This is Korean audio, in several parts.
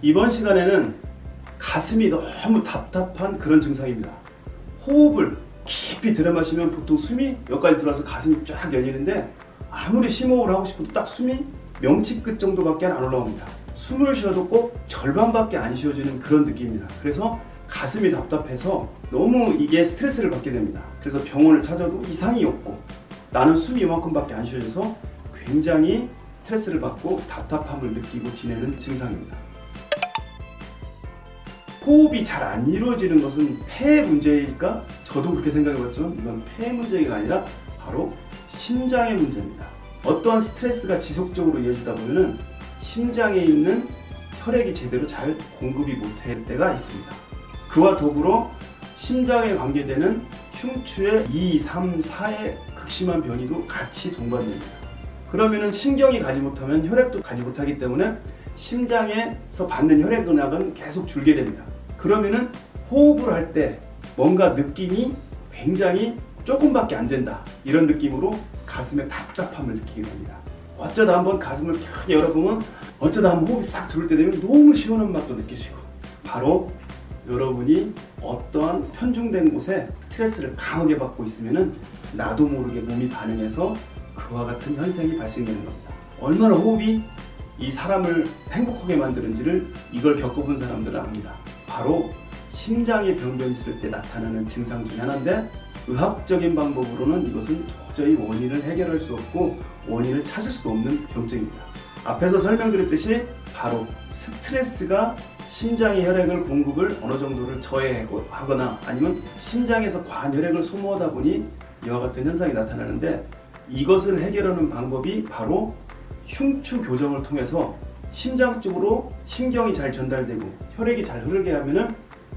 이번 시간에는 가슴이 너무 답답한 그런 증상입니다. 호흡을 깊이 들여마시면 보통 숨이 여기까지 들어와서 가슴이 쫙 열리는데 아무리 심호흡을 하고 싶어도 딱 숨이 명치 끝 정도밖에 안 올라옵니다. 숨을 쉬어도 꼭 절반밖에 안 쉬어지는 그런 느낌입니다. 그래서 가슴이 답답해서 너무 이게 스트레스를 받게 됩니다. 그래서 병원을 찾아도 이상이 없고 나는 숨이 이만큼밖에 안 쉬어져서 굉장히 스트레스를 받고 답답함을 느끼고 지내는 증상입니다. 호흡이 잘 안 이루어지는 것은 폐 문제일까? 저도 그렇게 생각해봤지만 이건 폐 문제가 아니라 바로 심장의 문제입니다. 어떠한 스트레스가 지속적으로 이어지다 보면 심장에 있는 혈액이 제대로 잘 공급이 못될 때가 있습니다. 그와 더불어 심장에 관계되는 흉추의 2, 3, 4의 극심한 변이도 같이 동반됩니다. 그러면은 신경이 가지 못하면 혈액도 가지 못하기 때문에 심장에서 받는 혈액은학은 계속 줄게 됩니다. 그러면은 호흡을 할 때 뭔가 느낌이 굉장히 조금밖에 안 된다, 이런 느낌으로 가슴에 답답함을 느끼게 됩니다. 어쩌다 한번 가슴을 크게 열어보면 어쩌다 한번 호흡이 싹 들어올 때 되면 너무 시원한 맛도 느끼시고, 바로 여러분이 어떠한 편중된 곳에 스트레스를 강하게 받고 있으면 나도 모르게 몸이 반응해서 그와 같은 현상이 발생되는 겁니다. 얼마나 호흡이 이 사람을 행복하게 만드는지를 이걸 겪어본 사람들은 압니다. 바로 심장에 병변이 있을 때 나타나는 증상 중에 하나인데, 의학적인 방법으로는 이것은 도저히 원인을 해결할 수 없고 원인을 찾을 수도 없는 병증입니다. 앞에서 설명드렸듯이 바로 스트레스가 심장의 혈액을 공급을 어느 정도를 저해하거나 아니면 심장에서 과한 혈액을 소모하다 보니 이와 같은 현상이 나타나는데, 이것을 해결하는 방법이 바로 흉추 교정을 통해서 심장 쪽으로 신경이 잘 전달되고 혈액이 잘 흐르게 하면은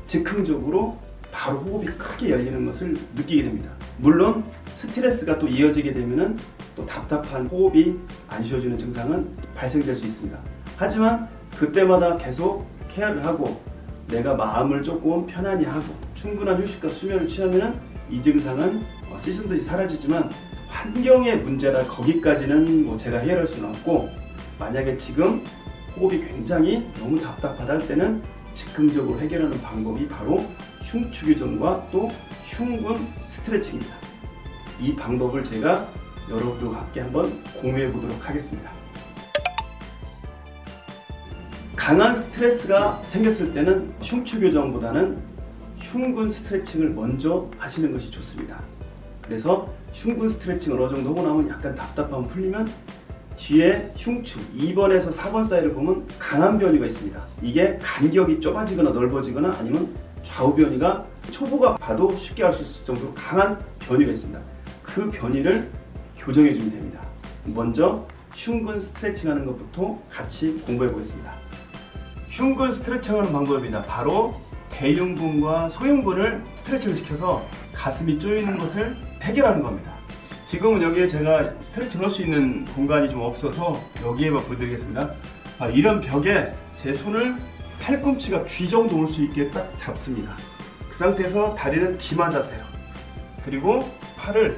즉흥적으로 바로 호흡이 크게 열리는 것을 느끼게 됩니다. 물론 스트레스가 또 이어지게 되면은 또 답답한 호흡이 안 쉬어지는 증상은 발생될 수 있습니다. 하지만 그때마다 계속 케어를 하고 내가 마음을 조금 편안히 하고 충분한 휴식과 수면을 취하면은 이 증상은 씻은 듯이 사라지지만, 환경의 문제라 거기까지는 제가 해결할 수는 없고, 만약에 지금 호흡이 굉장히 너무 답답하다 할 때는 즉흥적으로 해결하는 방법이 바로 흉추 교정과 또 흉근 스트레칭입니다. 이 방법을 제가 여러분과 함께 한번 공유해 보도록 하겠습니다. 강한 스트레스가 생겼을 때는 흉추 교정보다는 흉근 스트레칭을 먼저 하시는 것이 좋습니다. 그래서 흉근 스트레칭을 어느 정도 하고 나면 약간 답답함 풀리면 뒤에 흉추 2번에서 4번 사이를 보면 강한 변이가 있습니다. 이게 간격이 좁아지거나 넓어지거나 아니면 좌우 변이가 초보가 봐도 쉽게 알 수 있을 정도로 강한 변이가 있습니다. 그 변이를 교정해 주면 됩니다. 먼저 흉근 스트레칭 하는 것부터 같이 공부해 보겠습니다. 흉근 스트레칭 하는 방법입니다. 바로 대흉근과 소흉근을 스트레칭을 시켜서 가슴이 쪼이는 것을 해결하는 겁니다. 지금은 여기에 제가 스트레칭을 할 수 있는 공간이 좀 없어서 여기에만 보여드리겠습니다. 이런 벽에 제 손을 팔꿈치가 귀 정도 올 수 있게 딱 잡습니다. 그 상태에서 다리는 기마 자세로, 그리고 팔을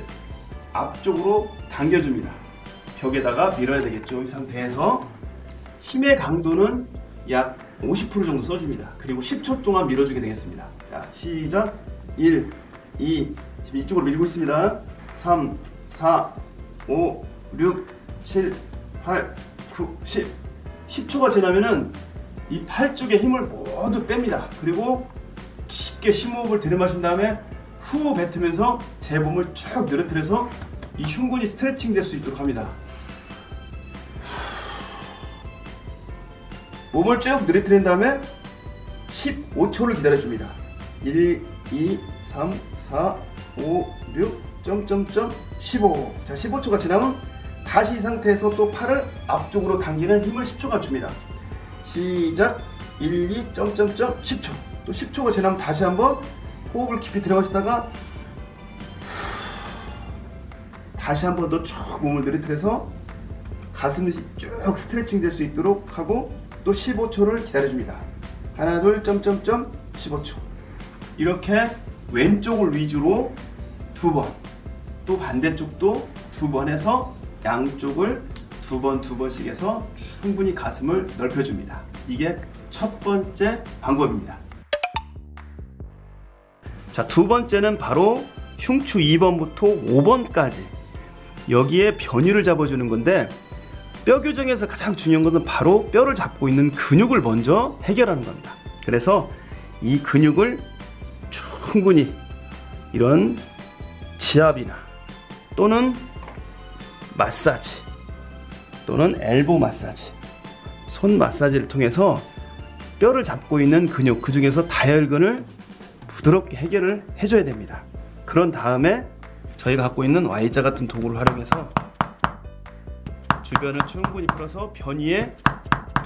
앞쪽으로 당겨줍니다. 벽에다가 밀어야 되겠죠. 이 상태에서 힘의 강도는 약 50% 정도 써줍니다. 그리고 10초 동안 밀어주게 되겠습니다. 자, 시작. 1, 2, 지금 이쪽으로 밀고 있습니다. 3, 4, 5, 6, 7, 8, 9, 10. 10초가 지나면은 이 팔 쪽에 힘을 모두 뺍니다. 그리고 깊게 심호흡을 들이마신 다음에 후 뱉으면서 제 몸을 쭉 늘어뜨려서 이 흉근이 스트레칭 될 수 있도록 합니다. 몸을 쭉 늘어뜨린 다음에 15초를 기다려줍니다. 1, 2, 3, 4, 5, 6, 15. 자, 15초가 지나면 다시 이 상태에서 또 팔을 앞쪽으로 당기는 힘을 10초간 줍니다. 시작. 1, 2, 10초. 또 10초가 지나면 다시 한번 호흡을 깊이 들어가시다가 다시 한번 더 쭉 몸을 늘어뜨려서 가슴이 쭉 스트레칭 될 수 있도록 하고 또 15초를 기다려줍니다. 하나, 둘, 15초. 이렇게 왼쪽을 위주로 2번, 또 반대쪽도 2번 해서 양쪽을 2번씩 해서 충분히 가슴을 넓혀줍니다. 이게 첫 번째 방법입니다. 자, 두 번째는 바로 흉추 2번부터 5번까지 여기에 변이를 잡아주는 건데, 뼈 교정에서 가장 중요한 것은 바로 뼈를 잡고 있는 근육을 먼저 해결하는 겁니다. 그래서 이 근육을 충분히 이런 지압이나 또는 마사지 또는 엘보 마사지, 손 마사지를 통해서 뼈를 잡고 있는 근육, 그 중에서 다혈근을 부드럽게 해결을 해줘야 됩니다. 그런 다음에 저희가 갖고 있는 Y자 같은 도구를 활용해서 주변을 충분히 풀어서 변이의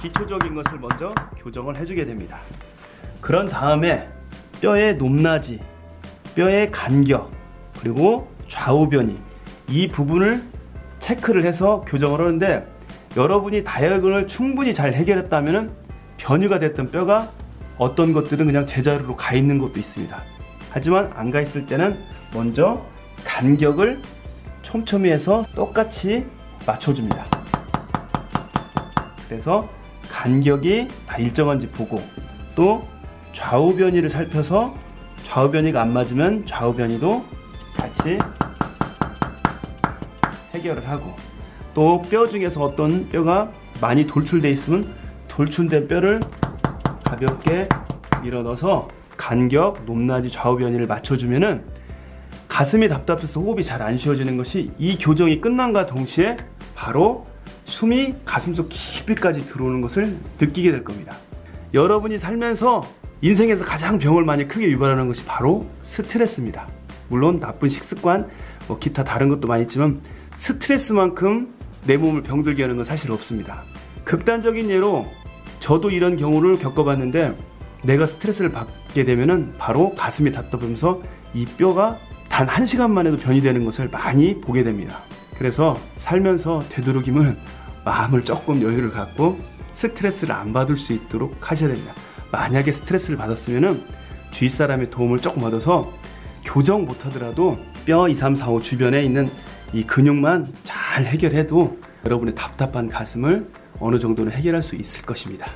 기초적인 것을 먼저 교정을 해주게 됩니다. 그런 다음에 뼈의 높낮이, 뼈의 간격, 그리고 좌우 변이, 이 부분을 체크를 해서 교정을 하는데, 여러분이 다혈근을 충분히 잘 해결했다면 변이가 됐던 뼈가 어떤 것들은 그냥 제자리로 가 있는 것도 있습니다. 하지만 안 가 있을 때는 먼저 간격을 촘촘히 해서 똑같이 맞춰줍니다. 그래서 간격이 다 일정한지 보고, 또 좌우 변이를 살펴서 좌우 변이가 안 맞으면 좌우 변이도 같이 해결을 하고, 또 뼈 중에서 어떤 뼈가 많이 돌출되어 있으면 돌출된 뼈를 가볍게 밀어 넣어서 간격, 높낮이, 좌우 변이를 맞춰주면은 가슴이 답답해서 호흡이 잘 안 쉬어지는 것이 이 교정이 끝난과 동시에 바로 숨이 가슴속 깊이까지 들어오는 것을 느끼게 될 겁니다. 여러분이 살면서 인생에서 가장 병을 많이 크게 유발하는 것이 바로 스트레스입니다. 물론 나쁜 식습관, 기타 다른 것도 많이 있지만 스트레스만큼 내 몸을 병들게 하는 건 사실 없습니다. 극단적인 예로 저도 이런 경우를 겪어봤는데, 내가 스트레스를 받게 되면은 바로 가슴이 답답하면서 이 뼈가 단 1시간 만에도 변이되는 것을 많이 보게 됩니다. 그래서 살면서 되도록이면 마음을 조금 여유를 갖고 스트레스를 안 받을 수 있도록 하셔야 됩니다. 만약에 스트레스를 받았으면 주위 사람의 도움을 조금 얻어서 교정 못하더라도 뼈 2, 3, 4, 5 주변에 있는 이 근육만 잘 해결해도 여러분의 답답한 가슴을 어느 정도는 해결할 수 있을 것입니다.